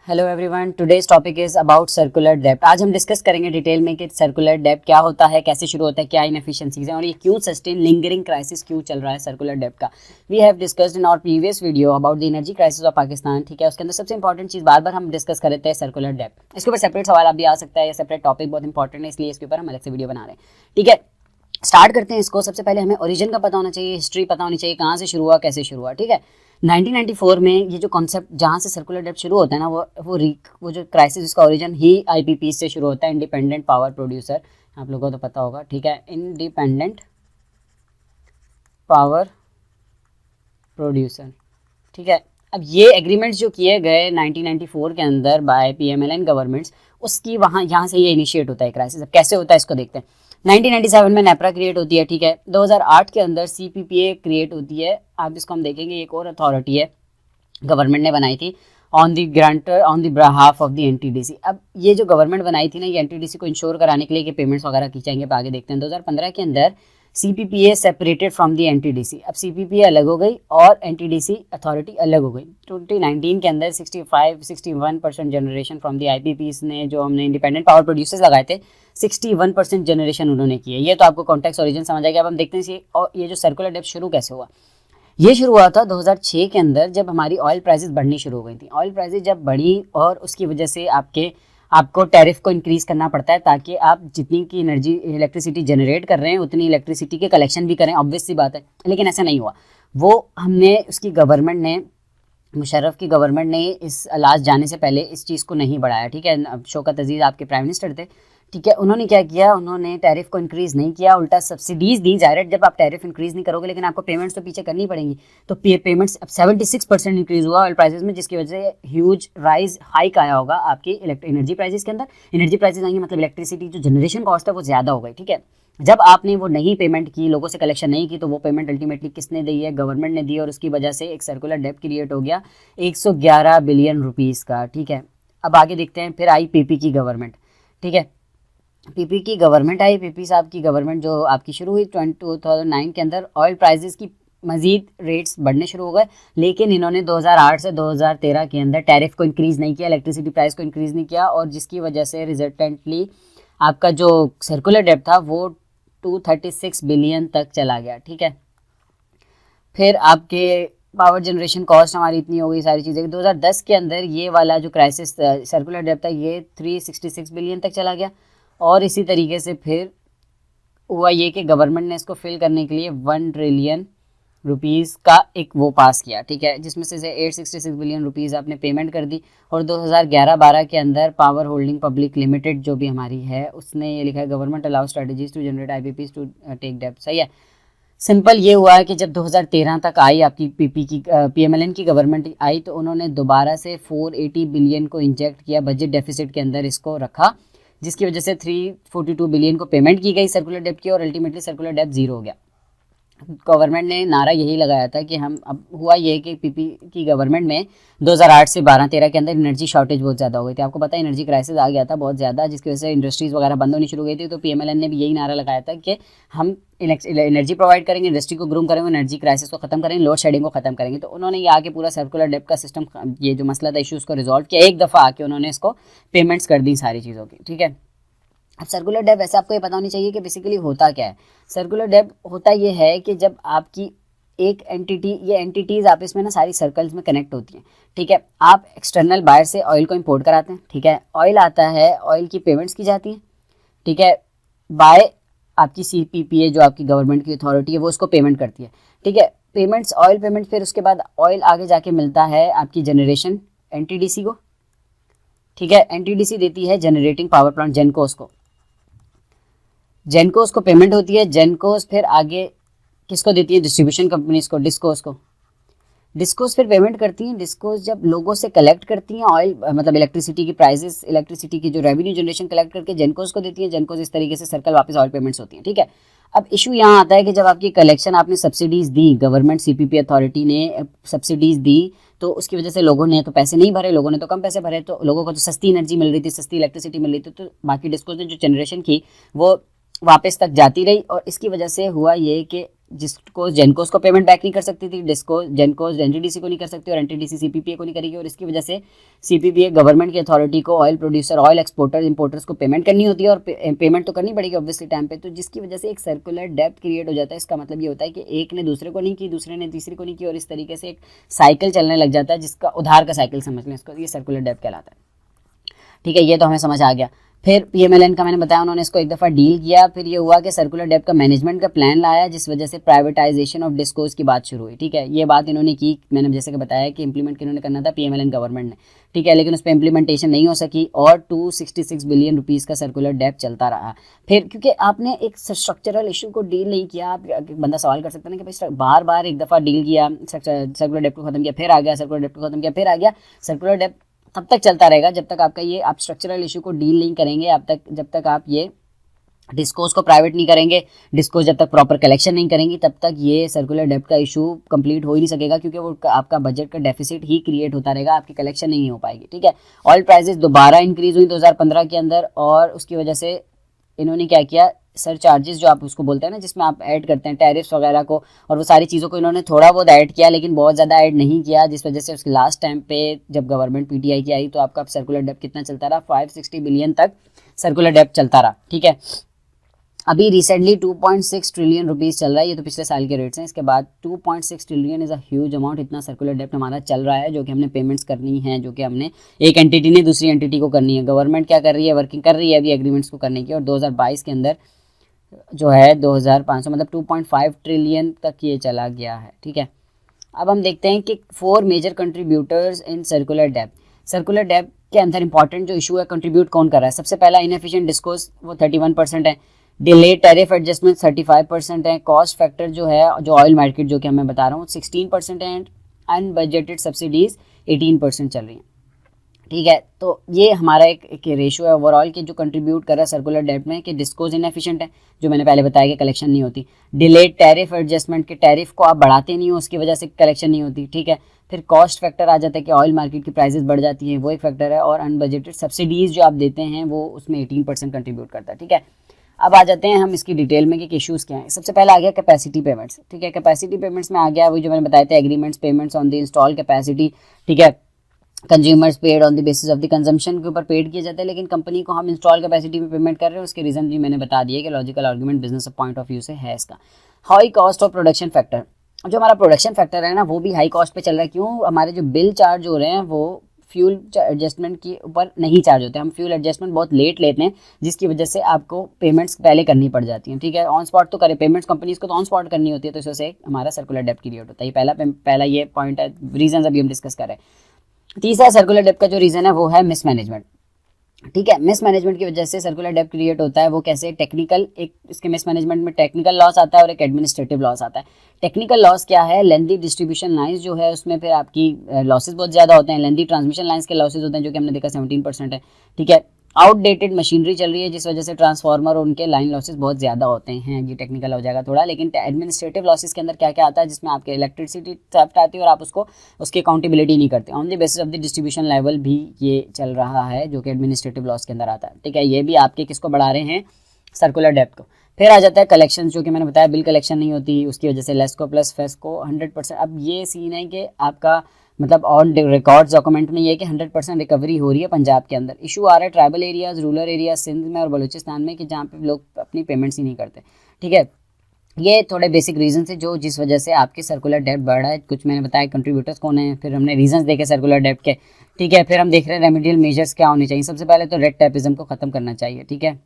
Hello everyone, today's topic is about circular डेब्ट। आज हम डिस्कस करेंगे डिटेल में कि सर्कुलर डेब्ट क्या होता है, कैसे शुरू होता है, क्या इनएफिशिएंसीज हैं और ये क्यों सस्टेन लिंगरिंग क्राइसिस क्यों चल रहा है सर्कुलर डेब्ट का। We have discussed in our previous video about the energy crisis of Pakistan. ठीक है, उसके अंदर सबसे इंपॉर्टेंट चीज बार बार हम डिस्कस कर रहे थे सर्कुलर डेब्ट। इसके ऊपर सेपरेट सवाल भी आ सकता है, या सेपरेट टॉपिक बहुत इंपॉर्टेंट है, इसलिए इसके ऊपर हम अलग से वीडियो बना रहे हैं। ठीक है, स्टार्ट करते हैं इसको। सबसे पहले हमें ओरिजिन का पता होना चाहिए, हिस्ट्री पता होनी चाहिए, कहाँ से शुरू हुआ, कैसे शुरू हुआ। ठीक है, 1994 में ये जो कॉन्सेप्ट जहाँ से सर्कुलर डेब्ट शुरू होता है ना, वो जो क्राइसिस, इसका ओरिजिन ही आईपीपी से शुरू होता है, इंडिपेंडेंट पावर प्रोड्यूसर। आप लोगों को तो पता होगा। ठीक है, इंडिपेंडेंट पावर प्रोड्यूसर। ठीक है, अब ये एग्रीमेंट्स जो किए गए 1994 के अंदर बाय पीएमएलएन गवर्नमेंट्स, उसकी यहाँ से ये इनिशिएट होता है क्राइसिस। अब कैसे होता है इसको देखते हैं। 1997 में नेपरा क्रिएट होती है। ठीक है, 2008 के अंदर सीपीपीए क्रिएट होती है। आप इसको हम देखेंगे, एक और अथॉरिटी है गवर्नमेंट ने बनाई थी on the grantor on the behalf of the NTDC. अब ये जो गवर्नमेंट बनाई थी ना, ये एनटीडीसी को इंश्योर कराने के लिए कि पेमेंट्स वगैरह की जाएंगे। आगे देखते हैं 2015 के अंदर CPPA separated from the NTDC. अब सीपीपीए अलग हो गई और एनटीडीसी अथॉरिटी अलग हो गई। 2019 के अंदर 61% जनरेशन फ्रॉम द आईपीपीस ने, जो हमने इंडिपेंडेंट पावर प्रोड्यूसर्स लगाए थे, 61% जनरेशन उन्होंने की है। ये तो आपको कॉन्टेक्स्ट ओरिजिन समझ आएगा। अब हम देखते हैं ये जो सर्कुलर डेब्ट शुरू कैसे हुआ। ये शुरू हुआ था 2006 के अंदर, जब हमारी ऑयल प्राइसेस बढ़नी शुरू हो गई थी। ऑयल प्राइसेस जब बढ़ी और उसकी वजह से आपको टैरिफ को इंक्रीज करना पड़ता है, ताकि आप जितनी की एनर्जी इलेक्ट्रिसिटी जनरेट कर रहे हैं उतनी इलेक्ट्रिसिटी के कलेक्शन भी करें। ऑब्वियस सी बात है, लेकिन ऐसा नहीं हुआ। वो हमने उसकी गवर्नमेंट ने, मुशर्रफ की गवर्नमेंट ने इस लास्ट जाने से पहले इस चीज़ को नहीं बढ़ाया। ठीक है, शौकत अजीज़ आपके प्राइम मिनिस्टर थे। ठीक है, उन्होंने क्या किया, उन्होंने टैरिफ को इंक्रीज़ नहीं किया, उल्टा सब्सिडीज़ दी। डायरेक्ट जब आप टैरिफ इंक्रीज़ नहीं करोगे, लेकिन आपको पेमेंट्स तो पीछे करनी पड़ेंगी, तो पेमेंट्स अब 76% इंक्रीज़ हुआ ऑयल प्राइसेस में, जिसकी वजह से ह्यूज राइज हाइक आया होगा आपकी एनर्जी प्राइसेस के अंदर। एनर्जी प्राइसेस आएंगे मतलब इलेक्ट्रिसिटी जो जनरेशन कॉस्ट है वो ज़्यादा हो गई। ठीक है, जब आपने वो नहीं पेमेंट की, लोगों से कलेक्शन नहीं की, तो वो पेमेंट अल्टीमेटली किसने दी है, गवर्नमेंट ने दी, और उसकी वजह से एक सर्कुलर डेब्ट क्रिएट हो गया 111 बिलियन रुपीज़ का। ठीक है, अब आगे देखते हैं। फिर आई पीपी की गवर्नमेंट। ठीक है, पीपी की गवर्नमेंट आई, पीपी साहब की गवर्नमेंट जो आपकी शुरू हुई 2009 के अंदर। ऑयल प्राइसेस की मजीद रेट्स बढ़ने शुरू हो गए, लेकिन इन्होंने 2008 से 2013 के अंदर टैरिफ को इंक्रीज़ नहीं किया, इलेक्ट्रिसिटी प्राइस को इंक्रीज़ नहीं किया, और जिसकी वजह से रिजल्टेंटली आपका जो सर्कुलर डेब्ट था वो 236 बिलियन तक चला गया। ठीक है, फिर आपके पावर जनरेशन कॉस्ट हमारी इतनी हो गई, सारी चीज़ें। 2010 के अंदर ये वाला जो क्राइसिस सर्कुलर डेब्ट था, ये 366 बिलियन तक चला गया। और इसी तरीके से फिर हुआ ये कि गवर्नमेंट ने इसको फिल करने के लिए 1 ट्रिलियन रुपीज़ का एक वो पास किया। ठीक है, जिसमें से 866 बिलियन रुपीज़ आपने पेमेंट कर दी। और 2011-12 के अंदर पावर होल्डिंग पब्लिक लिमिटेड जो भी हमारी है, उसने ये लिखा है, government allow strategies to generate IPPs to take डेब्ट। सही है, सिंपल ये हुआ है कि जब 2013 तक आई आपकी पीपी की पीएमएलएन की गवर्नमेंट आई, तो उन्होंने दोबारा से 480 बिलियन को इंजेक्ट किया, बजट डेफिसिट के अंदर इसको रखा, जिसकी वजह से 342 बिलियन को पेमेंट की गई सर्कुलर डेब्ट की, और अल्टीमेटली सर्कुलर डेब्ट जीरो हो गया। गवर्नमेंट ने नारा यही लगाया था कि हम, अब हुआ ये कि पीपी की गवर्नमेंट में 2008 से 12-13 के अंदर एनर्जी शॉर्टेज बहुत ज़्यादा हो गई थी। आपको पता है एनर्जी क्राइसिस आ गया था बहुत ज़्यादा, जिसकी वजह से इंडस्ट्रीज़ वगैरह बंद होनी शुरू हो गई थी। तो पीएमएलएन ने भी यही नारा लगाया था कि हम एनर्जी प्रोवाइड करेंगे, इंडस्ट्री को ग्रूम करेंगे, एनर्जी क्राइसिस को खत्म करेंगे, लोड शेडिंग को खत्म करेंगे। तो उन्होंने ये आके पूरा सर्कुलर डेब्ट का सिस्टम, ये जो मसला था इशूज़ को रिजॉल्व किया, एक दफ़ा आके उन्होंने इसको पेमेंट्स कर दी सारी चीज़ों की। ठीक है, अब सर्कुलर डेब्ट वैसे आपको ये पता होनी चाहिए कि बेसिकली होता क्या है। सर्कुलर डेब्ट होता ये है कि जब आपकी एक एंटिटी, ये एंटिटीज़ आपस में ना सारी सर्कल्स में कनेक्ट होती हैं। ठीक है, आप एक्सटर्नल बायर से ऑयल को इंपोर्ट कराते हैं। ठीक है, ऑयल आता है, ऑयल की पेमेंट्स की जाती हैं। ठीक है, बाय आपकी सीपीपीए जो आपकी गवर्नमेंट की अथॉरिटी है, वो उसको पेमेंट करती है। ठीक है, पेमेंट्स, ऑयल पेमेंट, फिर उसके बाद ऑयल आगे जाके मिलता है आपकी जनरेशन एनटीडीसी को। ठीक है, एनटीडीसी देती है जनरेटिंग पावर प्लांट जेनकोस को, जेनकोस को पेमेंट होती है। जेनकोस फिर आगे किसको देती है, डिस्ट्रीब्यूशन कंपनीज को, डिस्कोस को। डिस्कोस फिर पेमेंट करती हैं। डिस्कोस जब लोगों से कलेक्ट करती हैं ऑयल, मतलब इलेक्ट्रिसिटी की प्राइसेस, इलेक्ट्रिसिटी की जो रेवेन्यू जनरेशन कलेक्ट करके जेनकोस को देती है। जेनकोस इस तरीके से सर्कल वापस ऑयल पेमेंट्स होती हैं। ठीक है, अब इशू यहाँ आता है कि जब आपकी कलेक्शन, आपने सब्सिडीज़ दी, गवर्नमेंट सीपीपी अथॉरिटी ने सब्सिडीज़ दी, तो उसकी वजह से लोगों ने तो पैसे नहीं भरे, लोगों ने तो कम पैसे भरे, तो लोगों को तो सस्ती एनर्जी मिल रही थी, सस्ती इलेक्ट्रिसिटी मिल रही थी, तो बाकी डिस्कोस ने जो जनरेशन की वो वापस तक जाती रही। और इसकी वजह से हुआ ये कि जिसको जेनकोस को पेमेंट बैक नहीं कर सकती थी, डिस्को जेनकोस एनटीडीसी को नहीं कर सकती और एनटीडीसी सीपीपीए को नहीं करेगी, और इसकी वजह से सीपीपीए गवर्नमेंट की अथॉरिटी को oil producer, oil exporter, importers को पेमेंट करनी होती है और पेमेंट तो करनी पड़ेगी ऑब्वियसली टाइम पे, तो जिसकी वजह से एक सर्कुलर डेब्ट क्रिएट हो जाता है। इसका मतलब ये होता है कि एक ने दूसरे को नहीं की, दूसरे ने तीसरे को नहीं की, और इस तरीके से एक साइकिल चलने लग जाता है, जिसका उधार का साइकिल समझ लें इसको, ये सर्कुलर डेब्ट कहलाता है। ठीक है, ये तो हमें समझ आ गया। फिर पीएमएलएन का मैंने बताया, उन्होंने इसको एक दफ़ा डील किया, फिर ये हुआ कि सर्कुलर डेब्ट का मैनेजमेंट का प्लान लाया, जिस वजह से प्राइवेटाइजेशन ऑफ डिस्कोज की बात शुरू हुई। ठीक है, ये बात इन्होंने की, मैंने जैसे कि बताया कि इंप्लीमेंट किन्होंने करना था, पीएमएलएन गवर्नमेंट ने। ठीक है, लेकिन उस पर इंप्लीमेंटेशन नहीं हो सकी और 266 बिलियन रुपीज़ का सर्कुलर डेब्ट चलता रहा। फिर क्योंकि आपने एक स्ट्रक्चरल इशू को डील नहीं किया, आप बंदा सवाल कर सकता है ना कि भाई बार बार एक दफ़ा डील किया, सर्कुलर डेब्ट को खत्म किया, फिर आ गया, सर्कुलर डेब्ट को खत्म किया, फिर आ गया। सर्कुलर डेब्ट तब तक चलता रहेगा जब तक आपका ये आप स्ट्रक्चरल इशू को डील नहीं करेंगे, जब तक आप ये डिस्कोज को प्राइवेट नहीं करेंगे, डिस्कोज जब तक प्रॉपर कलेक्शन नहीं करेंगी, तब तक ये सर्कुलर डेब्ट का इशू कंप्लीट हो ही नहीं सकेगा, क्योंकि वो आपका बजट का डेफिसिट ही क्रिएट होता रहेगा, आपकी कलेक्शन नहीं हो पाएगी। ठीक है, ऑयल प्राइसेस दोबारा इंक्रीज हुई 2015 के अंदर, और उसकी वजह से इन्होंने क्या किया, सर चार्जेस जो आप उसको बोलते हैं ना, जिसमें आप ऐड करते हैं टैरिफ्स वगैरह को, और वो सारी चीज़ों को इन्होंने थोड़ा बहुत ऐड किया, लेकिन बहुत ज़्यादा ऐड नहीं किया, जिस वजह से उसके लास्ट टाइम पे जब गवर्नमेंट पीटीआई की आई तो आपका सर्कुलर डेब्ट कितना चलता रहा, 560 बिलियन तक सर्कुलर डेब्ट चलता रहा। ठीक है, अभी रिसेंटली 2.6 ट्रिलियन रुपीज़ चल रहा है, ये तो पिछले साल के रेट्स हैं। इसके बाद 2.6 trillion is a huge amount, इतना सर्कुलर डेब्ट हमारा चल रहा है, जो कि हमने पेमेंट्स करनी है, जो कि हमने एक एंटिटी ने दूसरी एंटिटी को करनी है। गवर्नमेंट क्या कर रही है, वर्किंग कर रही है अभी एग्रीमेंट्स को करने की, और 2022 के अंदर जो है 2500 मतलब 2.5 ट्रिलियन तक ये चला गया है। ठीक है, अब हम देखते हैं कि 4 मेजर कंट्रीब्यूटर्स इन सर्कुलर डेब्ट। सर्कुलर डेब्ट के अंदर इंपॉर्टेंट जो इशू है, कंट्रीब्यूट कौन कर रहा है? सबसे पहला इनएफिशिएंट डिस्कोज, वो 31% है। डिले टैरिफ एडजस्टमेंट 35% है। कॉस्ट फैक्टर जो है, जो ऑयल मार्केट जो कि मैं बता रहा हूँ 16% है, एंड अनबजटेड सब्सिडीज 18% चल रही हैं। ठीक है, तो ये हमारा एक रेशियो है ओवरऑल के जो कंट्रीब्यूट कर रहा है सर्कुलर डेब्ट में, कि डिस्कोज इनएफिशिएंट है, जो मैंने पहले बताया कि कलेक्शन नहीं होती। डिलेड टैरिफ एडजस्टमेंट, के टैरिफ को आप बढ़ाते नहीं हो, उसकी वजह से कलेक्शन नहीं होती। ठीक है, फिर कॉस्ट फैक्टर आ जाता है कि ऑयल मार्केट की प्राइसेस बढ़ जाती हैं, वो एक फैक्टर है, और अनबजटेड सब्सिडीज जो आप देते हैं वो उसमें 18% कंट्रीब्यूट करता है। ठीक है, अब आ जाते हैं हम इसकी डिटेल में कि इश्यूज़ क्या हैं। सबसे पहले आ गया कैपेसिटी पेमेंट्स। ठीक है, कैपेसिटी पेमेंट्स में आ गया वही जो मैंने बताया था, agreements, payments on the install capacity. ठीक है, consumers paid on the basis of the consumption के ऊपर पेड किए जाते हैं, लेकिन कंपनी को हम इंस्टॉल कैपेसिटी में पेमेंट कर रहे हैं। उसके रीजन भी मैंने बता दिए कि logical argument business point of view से है इसका। High cost of production factor, जो हमारा प्रोडक्शन फैक्टर है ना, वो भी हाई कॉस्ट पे चल रहा है। क्यों? हमारे जो बिल चार्ज हो रहे हैं वो फ्यूल एडजस्टमेंट के ऊपर नहीं चार्ज होते, हम फ्यूल एडजस्टमेंट बहुत लेट लेते हैं, जिसकी वजह से आपको पेमेंट्स पहले करनी पड़ जाती हैं। ठीक है, ऑन स्पॉट तो करें पेमेंट्स, कंपनीज को तो ऑन स्पॉट करनी होती है, तो इस वजह से हमारा सर्कुलर डेब्ट क्रिएट होता है। पहला ये पॉइंट है, रीजन अभी हम डिस्कस कर रहे हैं। तीसरा सर्कुलर डेब्ट का जो रीजन है वो है मिसमैनेजमेंट। ठीक है, मिसमैनेजमेंट की वजह से सर्कुलर डेब्ट क्रिएट होता है। वो कैसे? टेक्निकल, एक इसके मिसमैनेजमेंट में टेक्निकल लॉस आता है और एक एडमिनिस्ट्रेटिव लॉस आता है। टेक्निकल लॉस क्या है? लेंदी डिस्ट्रीब्यूशन लाइंस जो है उसमें फिर आपकी लॉसेज बहुत ज़्यादा होते हैं। लेंदी ट्रांसमिशन लाइंस के लॉसेज होते हैं, जो कि हमने देखा 17% है। ठीक है, आउटडेटेड मशीनरी चल रही है, जिस वजह से ट्रांसफार्मर और उनके लाइन लॉसेज बहुत ज़्यादा होते हैं। ये टेक्निकल हो जाएगा थोड़ा। लेकिन एडमिनिस्ट्रेटिव लॉसेज के अंदर क्या क्या आता है, जिसमें आपके इलेक्ट्रिसिटी थेफ्ट आती है और आप उसकी अकाउंटेबिलिटी नहीं करते। On the basis of the distribution level भी ये चल रहा है, जो कि एडमिनिस्ट्रेटिव लॉस के अंदर आता है। ठीक है, ये भी आपके किसको बढ़ा रहे हैं? सर्कुलर डेब्ट को। फिर आ जाता है कलेक्शन, जो कि मैंने बताया बिल कलेक्शन नहीं होती, उसकी वजह से लेस्को प्लस फेस्को 100%। अब ये सीन है कि आपका मतलब ऑन रिकॉर्ड्स डॉक्यूमेंट में ये है कि 100% रिकवरी हो रही है पंजाब के अंदर। इशू आ रहा है tribal areas, rural areas, Sindh में और बलूचिस्तान में, कि जहाँ पे लोग अपनी पेमेंट्स ही नहीं करते। ठीक है, ये थोड़े बेसिक रीजन है जो जिस वजह से आपके सर्कुलर डेब्ट बढ़ रहा है। कुछ मैंने बताया कंट्रीब्यूटर्स कौन है, फिर हमने रीजंस देखे सर्कुलर डेब्ट के। ठीक है, फिर हम देख रहे हैं रेमेडियल मेजर्स क्या होने चाहिए। सबसे पहले तो रेड टैपिज्म को खत्म करना चाहिए। ठीक है,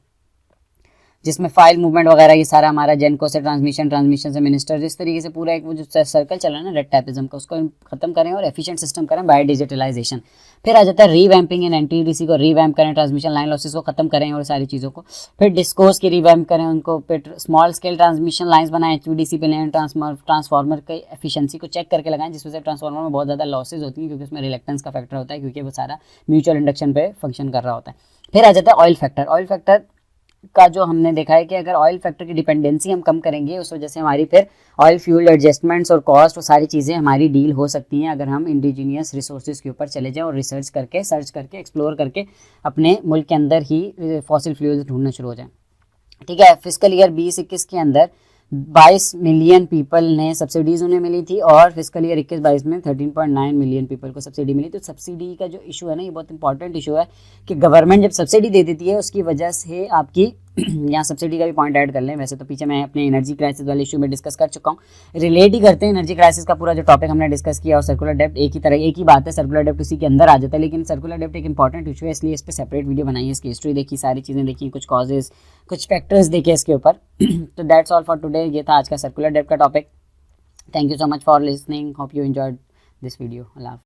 जिसमें फाइल मूवमेंट वगैरह ये सारा हमारा जेनको से ट्रांसमिशन से मिनिस्टर, जिस तरीके से पूरा एक वो जो सर्कल चल रहा है ना रेड टैपिज्म का, उसको खत्म करें और एफिशिएंट सिस्टम करें बाय डिजिटलाइजेशन। फिर आ जाता है रीवैम्पिंग इन एनटीडीसी को रीवैम्प करें, ट्रांसमिशन लाइन लॉसेस को खत्म करें और सारी चीज़ों को। फिर डिस्कोस की रीवैम्प करें उनको, फिर स्मॉल स्केल ट्रांसमिशन लाइन्स बनाएं, एचवीडीसी पे लें, ट्रांसफार्मर की एफिशिएंसी को चेक करके लगाएं, जिस वजह से ट्रांसफार्मर में बहुत ज़्यादा लॉसेज होती हैं, क्योंकि उसमें रिलेक्टेंस का फैक्टर होता है, क्योंकि वो सारा म्यूचुअल इंडक्शन पे फंक्शन कर रहा होता है। फिर आ जाता है ऑयल फैक्टर। ऑयल फैक्टर का जो हमने देखा है कि अगर ऑयल फैक्टर की डिपेंडेंसी हम कम करेंगे, उस वजह से हमारी फिर ऑयल फ्यूल एडजस्टमेंट्स और कॉस्ट और सारी चीज़ें हमारी डील हो सकती हैं, अगर हम इंडिजीनियस रिसोर्सेज के ऊपर चले जाएं और सर्च करके एक्सप्लोर करके अपने मुल्क के अंदर ही फॉसिल फ्यूल्स ढूंढना शुरू हो जाएं। ठीक है, फिस्कल ईयर 2021 के अंदर 22 मिलियन पीपल ने सब्सिडीज उन्हें मिली थी और फिजिकल ईयर 21-22 में 13.9 मिलियन पीपल को सब्सिडी मिली। तो सब्सिडी का जो इशू है ना, ये बहुत इंपॉर्टेंट इशू है कि गवर्नमेंट जब सब्सिडी दे देती है उसकी वजह से आपकी यहाँ सब्सिडी का भी पॉइंट ऐड कर लें। वैसे तो पीछे मैं अपने एनर्जी क्राइसिस वाले इशू में डिस्कस कर चुका हूँ, रिलेट ही करते हैं एनर्जी क्राइसिस का पूरा जो टॉपिक हमने डिस्कस किया। और सर्कुलर डेप्ट एक ही बात है, सर्कुलर डेप्ट उसी के अंदर आ जाता है, लेकिन सर्कुलर डेप्ट एक इंपॉर्टेंट इशू है, इसलिए इस पर सेपरेट वीडियो बनाई है, इसकी हिस्ट्री देखी, सारी चीज़ें देखी, कुछ कॉजेज कुछ फैक्टर्स देखे इसके ऊपर। तो दैट्स ऑल फॉर टुडे, ये था आज का सर्कुलर डेप्ट का topic. Thank you so much for listening, hope you enjoyed this video. Allah.